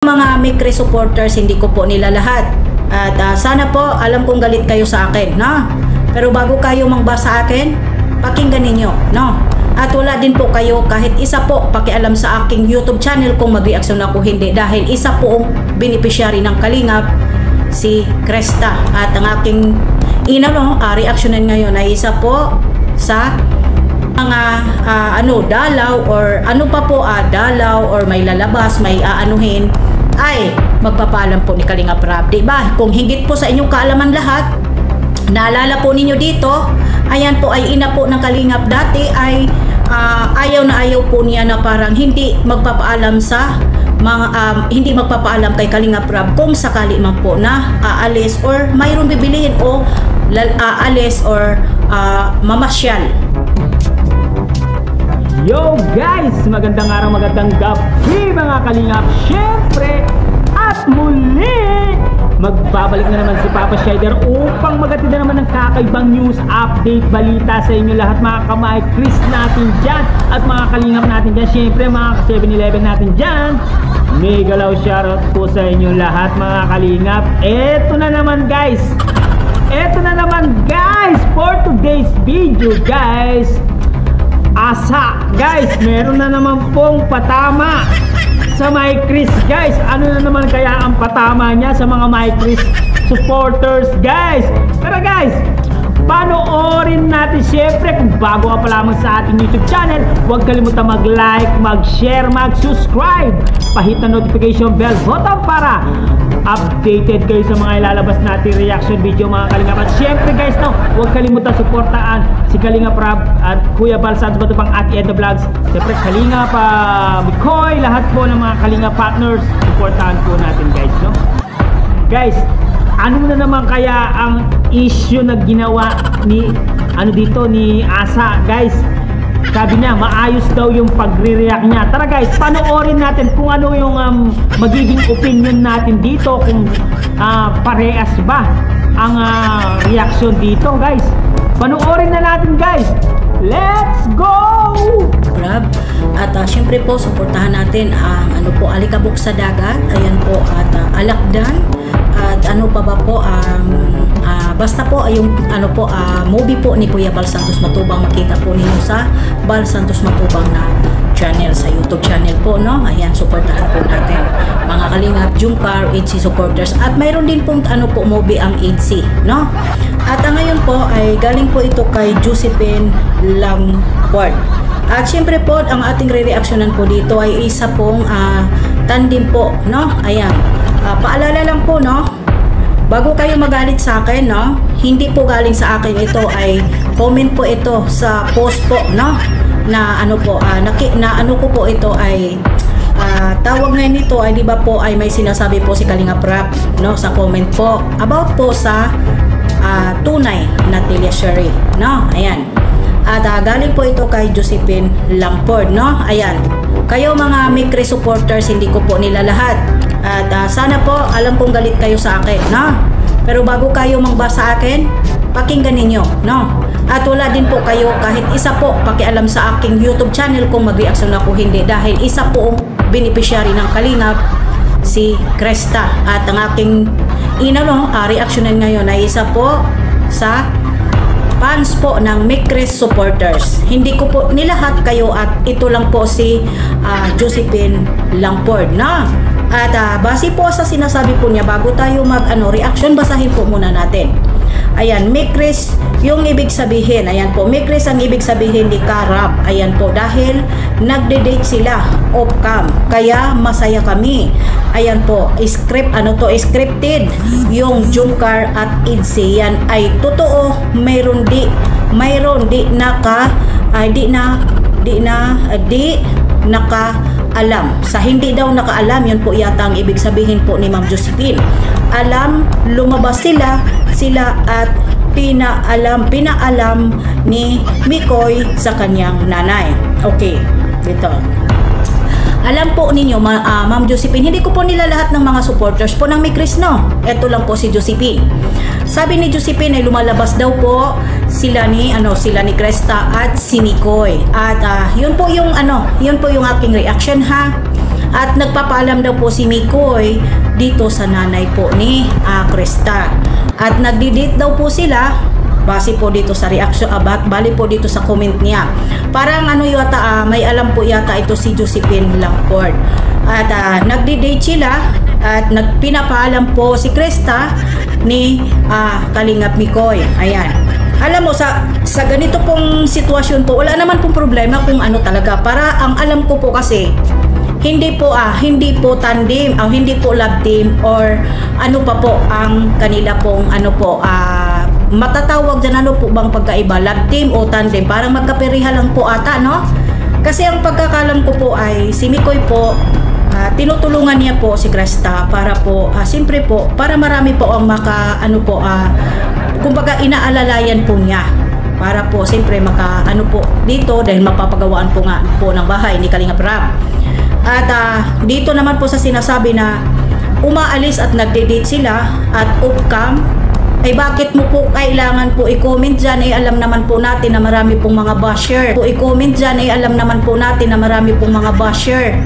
Mga Mikri supporters, hindi ko po nila lahat. At sana po, alam kong galit kayo sa akin, no? Pero bago kayo mangbasa sa akin, pakinggan ninyo, no? At wala din po kayo kahit isa po pakialam sa aking YouTube channel kung mag-reaction ako hindi, dahil isa po ang beneficiary ng Kalingap, si Cresta. At ang aking reactionan ngayon ay isa po sa mga dalaw or ano pa po, dalaw or may lalabas, may aanuhin, ay magpapaalam po ni Kalingap Rab, diba? Kung higit po sa inyong kaalaman lahat, naalala po ninyo dito, ayan po ay ina po ng Kalingap dati, ay ayaw na ayaw po niya na parang hindi magpapaalam sa mga hindi magpapaalam kay Kalingap Rab kung sakali man po na aalis or mayroong bibilihin o aalis or mamasyal. Yo guys! Magandang araw, magandang gabi mga Kalingap. Siyempre at muli, magbabalik na naman si Papa Shider upang magatid na naman ng kakaibang news, update, balita sa inyo lahat mga kamay Chris natin dyan at mga Kalingap natin dyan. Siyempre mga 7-Eleven natin dyan. Mega love shoutout po sa inyo lahat mga Kalingap. Eto na naman guys for today's video guys. Guys, meron na naman pong patama sa My Chris guys. Ano na naman kaya ang patama niya sa mga My Chris supporters guys? Pero guys, panoorin natin. Siyempre kung bago ka pa lamang sa ating YouTube channel, huwag kalimutan mag-like, mag-share, mag-subscribe, pahit na notification bell button para updated kayo sa mga ilalabas natin reaction video mga Kalingap. At syempre guys, huwag kalimutan suportaan si Kalingap Rab at Kuya Bal Santos Batubang at Edna Vlogs. Syempre Kalingap Mikoy, lahat po ng mga Kalingap partners, suportahan po natin guys, no? Guys, ano na naman kaya ang issue na ginawa ni ni Asa guys? Sabi niya, maayos daw yung pagre-react niya. Tara guys, panoorin natin kung ano yung magiging opinion natin dito, kung parehas ba ang reaction dito guys. Panoorin na natin guys. Let's go! Grab. At syempre po, suportahan natin ang Alikabok sa Dagat. Ayan po, at Alakdan. At ano pa ba po, basta po yung movie po ni Kuya Bal Santos Matubang, makita po ninyo sa Bal Santos Matubang na channel, sa YouTube channel po, no? Ayan, supportahan po natin mga Kalingap, Jumcar, EDC supporters. At mayroon din pong movie ang EDC, no? At ngayon po ay galing po ito kay Josephine Langford. At syempre po, ang ating re-reactionan po dito ay isa pong tandem po, no? Ayan. Paalala lang po, no? Bago kayo magalit sa akin, no? Hindi po galing sa akin ito, ay comment po ito sa post po, no? Na ko po ito ay tawag ngayon nito ay di ba po ay may sinasabi po si Kalingap Rab, no? Sa comment po about po sa tunay na teleserye, no? Ayan. At galing po ito kay Josephine Langford, no? Ayan. Kayo mga Mikri supporters, hindi ko po nila lahat. At sana po, alam kong galit kayo sa akin, no? Pero bago kayo mangbasa sa akin, pakinggan ninyo, no? At wala din po kayo kahit isa po pakialam sa aking YouTube channel kung mag-reaction ako hindi, dahil isa po ang beneficiary ng Kalingap, si Cresta. At ang aking reactionan ngayon ay isa po sa fans po ng Mikri supporters. Hindi ko po nilahat kayo, at ito lang po si Josephine Langford, na at base po sa sinasabi po niya, bago tayo reaction, basahin po muna natin. Ayan, Mikris yung ibig sabihin. Ayan po, Mikris ang ibig sabihin ni Karab. Ayan po, dahil nagde-date sila off cam, kaya masaya kami. Ayan po, scripted yung Jumcar at EDC. Yan ay totoo, mayroon di nakaalam. Sa hindi daw nakaalam, yun po yata ang ibig sabihin po ni Ma'am Josephine. Alam, lumabas sila at pinaalam ni Mikoy sa kanyang nanay. Okay, dito. Alam po ninyo, Ma'am Josephine, hindi ko po nila lahat ng mga supporters po ng Mikris, no? Ito lang po si Josephine. Sabi ni Josephine ay lumalabas daw po sila ni Cresta at si Mikoy. At yun po yung aking reaction, ha. At nagpapaalam daw po si Mikoy dito sa nanay po ni Krista. At nagdi-date daw po sila base po dito sa reaction bali po dito sa comment niya. Parang ano yata, may alam po yata ito si Josephine Langford. At nagdi-date sila at nagpinapaalam po si Krista ni Kalingap Mikoy. Ayan. Alam mo, sa ganito pong sitwasyon po, wala naman pong problema kung ano talaga. Para ang alam ko po kasi, hindi po tandem, hindi po love team or ano pa po ang kanila pong ano po, matatawag dyan ano po bang pagkaiba, love team o tandem, parang magkapiriha lang po ata, no? Kasi ang pagkakalam ko po ay si Mikoy po, tinutulungan niya po si Krista para po, siyempre po, para marami po ang kumbaga inaalalayan po niya. Para po, siyempre po dito dahil mapapagawaan po nga po ng bahay ni Kalingap Rab. At dito naman po sa sinasabi na umaalis at nagde-date sila at off-cam, ay bakit mo po kailangan po i-comment dyan? Alam naman po natin na marami pong mga basher. I-comment dyan, alam naman po natin na marami pong mga basher.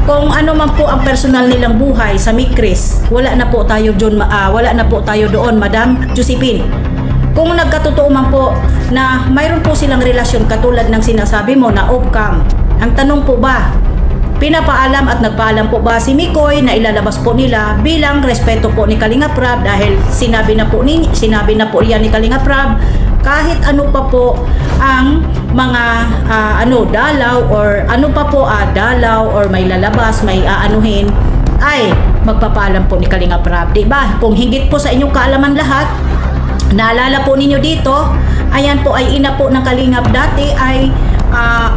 Kung ano man po ang personal nilang buhay sa Mikris, wala na po tayo doon, Madam Josephine. Kung nagkatotoo man po na mayroon po silang relasyon katulad ng sinasabi mo na off-cam, ang tanong po ba, pinapaalam at nagpaalam po ba si Mikoy na ilalabas po nila bilang respeto po ni Kalingap Rab dahil sinabi na po yan ni Kalingap Rab kahit ano pa po ang mga dalaw or ano pa po dalaw or may lalabas, may aanuhin ay magpapaalam po ni Kalingap Rab, diba? Kung higit po sa inyong kaalaman lahat, naalala po ninyo dito, ayan po ay ina po ng Kalingap dati ay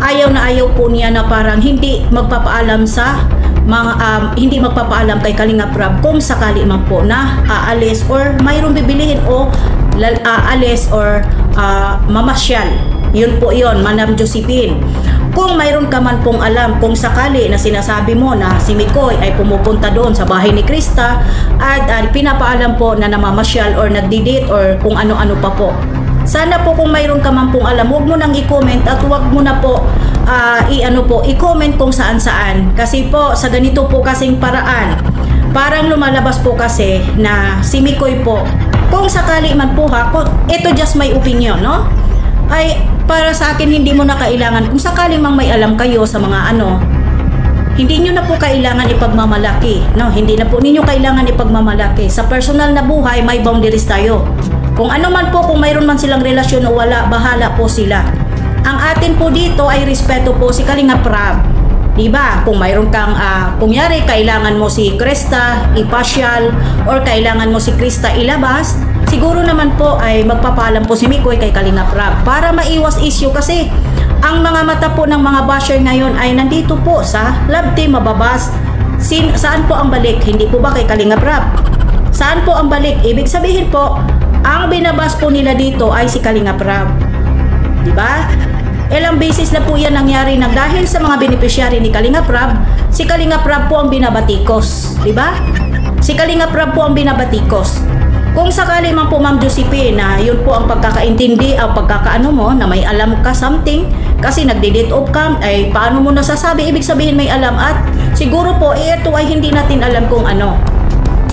ayaw na ayaw po niya na parang hindi magpapaalam sa mga hindi magpapaalam kay Kalingap Rab kung sakali man po na aalis or mayroong bibilihin o aalis or mamasyal. Yun po yun, Madam Josephine. Kung mayroon ka man pong alam kung sakali na sinasabi mo na si Mikoy ay pumupunta doon sa bahay ni Krista at pinapaalam po na namamasyal or nagdi-date or kung ano-ano pa po. Sana po kung mayroon ka man pong alam, huwag mo nang i-comment at huwag mo na po i-comment kung saan-saan. Kasi po sa ganito po kasing paraan, parang lumalabas po kasi na si Mikoy po, kung sakali man po ito just my opinion, no? Ay para sa akin hindi mo na kailangan, kung sakali mang may alam kayo sa mga hindi nyo na po kailangan ipagmamalaki, no? Hindi na po ninyo kailangan ipagmamalaki. Sa personal na buhay, may boundaries tayo. Kung ano man po, kung mayroon man silang relasyon o wala, bahala po sila. Ang atin po dito ay respeto po si Kalingap Rab. Diba? Kung mayroon kang, kunyari, kailangan mo si Krista ipasyal or kailangan mo si Krista ilabas, siguro naman po ay magpapaalam po si Mikoy kay Kalingap Rab para maiwas issue kasi ang mga mata po ng mga basher ngayon ay nandito po sa love team mababas. Saan po ang balik? Hindi po ba kay Kalingap Rab? Saan po ang balik? Ibig sabihin po, ang binabas po nila dito ay si Kalingap Rab. Diba? Ilang beses na po yan nangyari na dahil sa mga beneficiary ni Kalingap Rab, si Kalingap Rab po ang binabatikos. Diba? Si Kalingap Rab po ang binabatikos. Kung sakali man po Ma'am Josephine na yun po ang pagkakaintindi o pagkakaano mo na may alam ka something kasi nagde-date off cam ay paano mo nasasabi? Ibig sabihin may alam at siguro po ito ay hindi natin alam kung ano.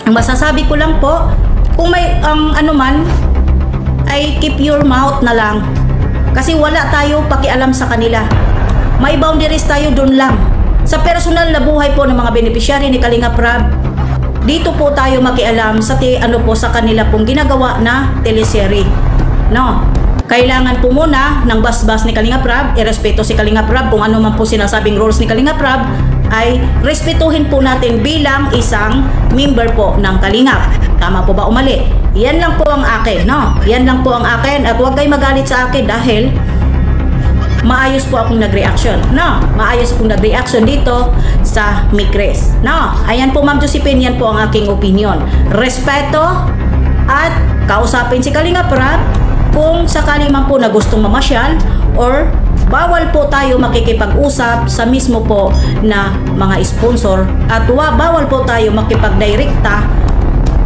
Ang masasabi ko lang po, kung may man ay keep your mouth na lang kasi wala tayo pakialam sa kanila. May boundaries tayo dun lang sa personal na buhay po ng mga beneficiary ni Kalingap Rab. Dito po tayo makialam sa sa kanila pong ginagawa na teleserye, no? Kailangan po muna ng basbas ni Kalingap Rab, irespeto si Kalingap Rab kung ano man po sinasabing rules ni Kalingap Rab ay respetuhin po natin bilang isang member po ng Kalingap. Tama po ba o mali? Yan lang po ang akin, no? Yan lang po ang akin at huwag kayo magalit sa akin dahil maayos po akong nag-reaction, no? Maayos akong nag-reaction dito sa Mikris, no? Ayan po Ma'am Josephine, yan po ang aking opinion. Respeto at kausapin si Kalingap Rab kung sakali man po na gustong mamasyal or bawal po tayo makikipag-usap sa mismo po na mga sponsor at bawal po tayo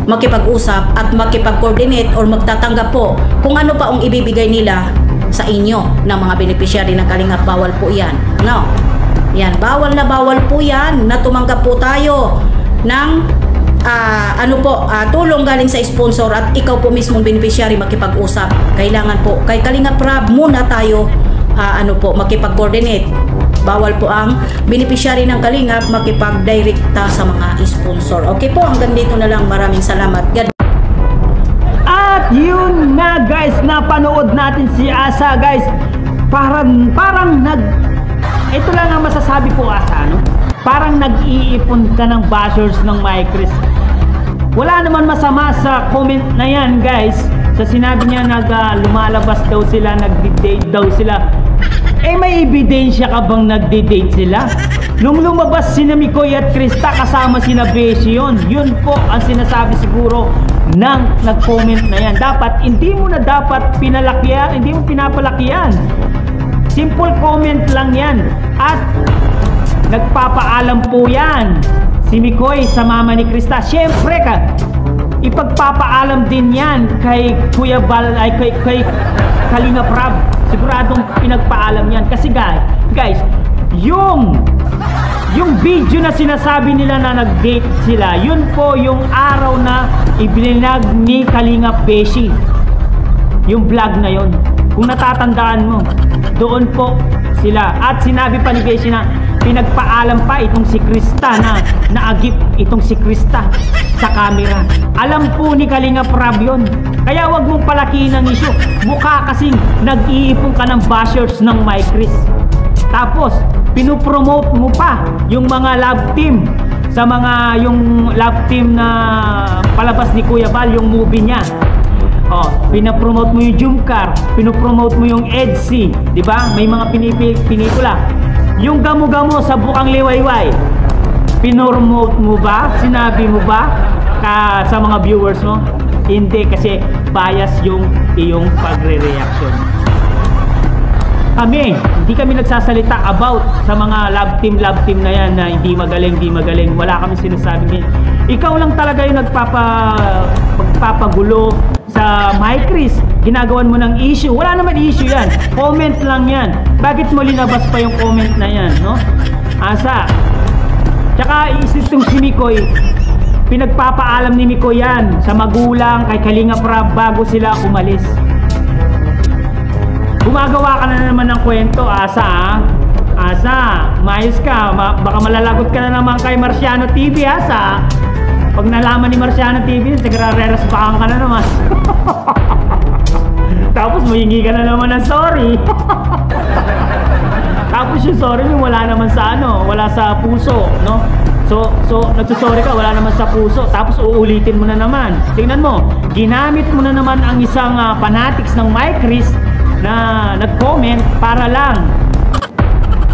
makipag-usap at makipag-coordinate or magtatanggap po kung ano pa ang ibibigay nila sa inyo ng mga beneficiary ng Kalingap. Bawal po yan, no? Yan, bawal na bawal po yan na tumanggap po tayo ng tulong galing sa sponsor at ikaw po mismong beneficiary makipag-usap. Kailangan po kay Kalingap Rab muna tayo makipag-coordinate. Bawal po ang beneficiary ng Kalingap makipag-direkta sa mga sponsor. Okay po, hanggang dito na lang. Maraming salamat. At yun na guys, napanood natin si Asa guys. Parang ito lang ang masasabi ko, Asa, no? Parang nag-iipon ka ng bashers ng MyChris. Wala naman masama sa comment na yan guys. Sa sinabi niya lumalabas daw sila, nagdi-date daw sila. May ebidensya ka bang nagdi-date sila? Nung lumabas sina Mikoy at Krista kasama sina Beshi yun po ang sinasabi siguro ng nag-comment na yan. Dapat, hindi mo pinapalakihan. Simple comment lang yan. At nagpapaalam po yan si Mikoy sa mama ni Krista. Siyempre ipagpapaalam din yan kay Kuya Val, kay Kalingap Rab. Siguradong pinagpaalam yan. Kasi guys, yung video na sinasabi nila na nag-date sila, yun po yung araw na ibinag ni Kalingap Beshi. Yung vlog na yun. Kung natatandaan mo, doon po sila. At sinabi pa ni Beshi na pinagpaalam pa itong si Krista na naagip itong si Krista sa camera. Alam po ni Kalingap Rab yun. Kaya wag mong palakihin ang issue. Mukha kasing nag-iipon ka ng bashers ng MyChris. Tapos pinopromote mo pa yung mga love team yung love team na palabas ni Kuya Val, yung movie niya. Pinapromote mo yung Jumcar, pinopromote mo yung EDC, di ba? May mga pinikula. Yung Gamo-Gamo sa Bukang Liwayway, pinormote mo ba? Sinabi mo ba sa mga viewers mo? Hindi, kasi bias yung iyong pagre-reaction. Hindi kami nagsasalita about sa mga love team na yan na hindi magaling. Wala kami sinasabing yan. Ikaw lang talaga yung magpapagulo sa MyChris. Ginagawan mo ng issue. Wala naman issue yan. Comment lang yan. Bakit mo linabas pa yung comment na yan, no? Asa. Tsaka isitong si Mikoy, pinagpapaalam ni Mikoy yan sa magulang, kay Kalingap Rab bago sila umalis. Gumagawa ka na naman ng kwento, Asa. Asa, mayos ka. Baka malalagot ka na naman kay Marciano TV, Asa. Pag nalaman ni Marciano TV, sagrarerespakan ka na naman. Tapos mahingi ka na naman ng sorry. Tapos yung sorry mo wala naman sa wala sa puso, no? So nagsusorry ka, wala naman sa puso. Tapos uulitin mo na naman. Tingnan mo, ginamit mo na naman ang isang fanatics ng MyChris na nag-comment para lang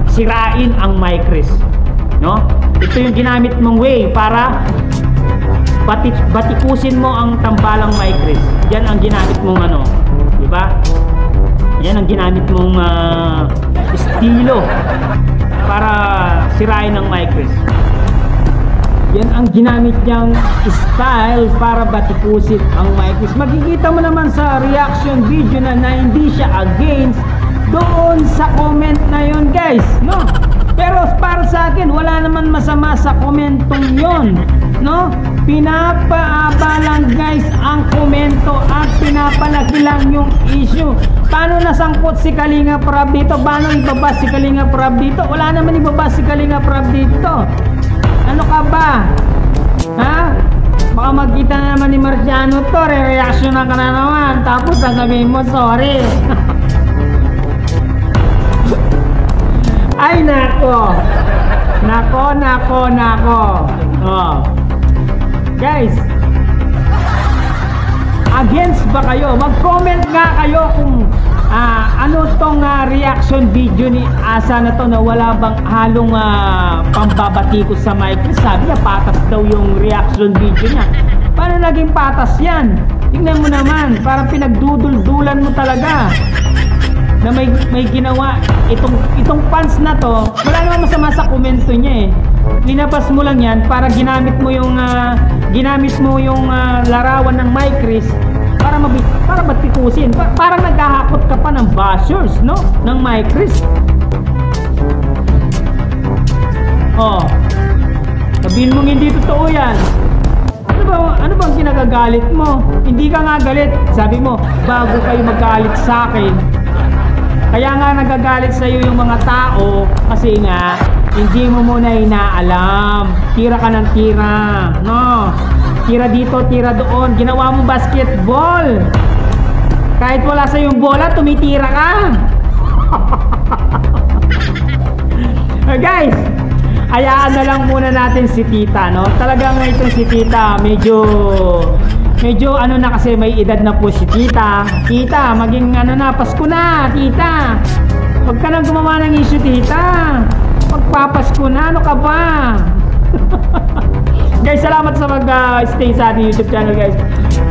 sirain ang MyChris, no? Ito yung ginamit mong way para batikusin mo ang tambalang MyChris. Yan ang ginamit mong di ba? Yan ang ginamit mong estilo para sirain ang MyChris. Yan ang ginamit niyang style para batikusin ang MyChris. Makikita mo naman sa reaction video na hindi siya against doon sa comment na yon, guys, no? Pero para sa akin, wala naman masama sa komentong yon, no? Pinapaaba lang, guys, ang komento at pinapalaki lang yung issue. Paano nasangkot si Kalingap Rab dito? Paano ibabas si Kalingap Rab dito? Wala naman ibabas si Kalingap Rab dito. Ano ka ba? Ha? Baka magkita na naman ni Marciano to, re-reaction na ka na naman. Tapos sasabihin mo, sorry. Ay, nako. Nako. Guys, against ba kayo? Mag-comment nga kayo kung ano tong reaction video ni Asa na to, na wala bang halong pambabatikos sa MyChris. Sabi niya patas daw yung reaction video niya. Paano naging patas yan? Tingnan mo naman, parang pinagduduldulan mo talaga na may ginawa itong fans na to. Wala namang masama sa komento niya linabas mo lang yan para ginamit mo yung larawan ng MyChris para batikusin. Parang naghahakot ka pa ng bashers, no, ng MyChris. Oh. Sabihin mong hindi totoo yan. Ano bang kinagagalit mo? Hindi ka nga galit. Sabi mo, bago kayo magalit sa akin. Kaya nga nagagalit sa iyo yung mga tao kasi nga hindi mo muna inaalam. Tira ka ng tira, no? Tira dito, tira doon. Ginawa mo basketball. Kahit wala sa yung bola, tumitira ka. Guys, hayaan na lang muna natin si Tita, no? Talagang itong si Tita, medyo ano na kasi may edad na po si Tita. Tita, maging ano na, Pasko na, Tita. Huwag ka nang gumawa ng issue, Tita. Magpapasko na, ano ka ba? Guys, salamat sa mag-stay sa ating YouTube channel, guys.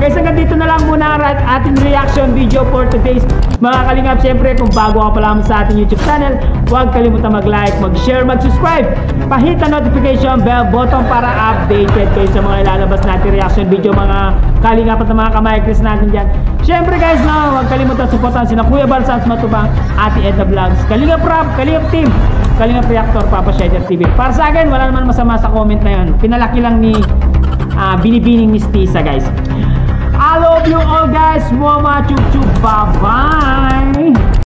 Guys, hanggang dito na lang muna ang ating reaction video for today's mga kalingap. Siyempre, kung bago ka pa lamang sa ating YouTube channel, huwag kalimutan mag-like, mag-share, mag-subscribe. Pahit ang notification bell button para updated kayo sa mga ilalabas natin reaction video, mga kalingap at mga kamayakris natin dyan. Siyempre, guys, no, huwag kalimutan supportan sina Kuya Bal Sans Matubang, Ate Edna Vlogs, Kalingap Rap, Kalingap Team, Kalingap Reactor, Papa Shader TV. Para sa akin, wala naman masama sa comment na yun. Pinalaki lang ni binibining Miss Tisa, guys. I love you all, guys. Mama, chup chup, bye bye.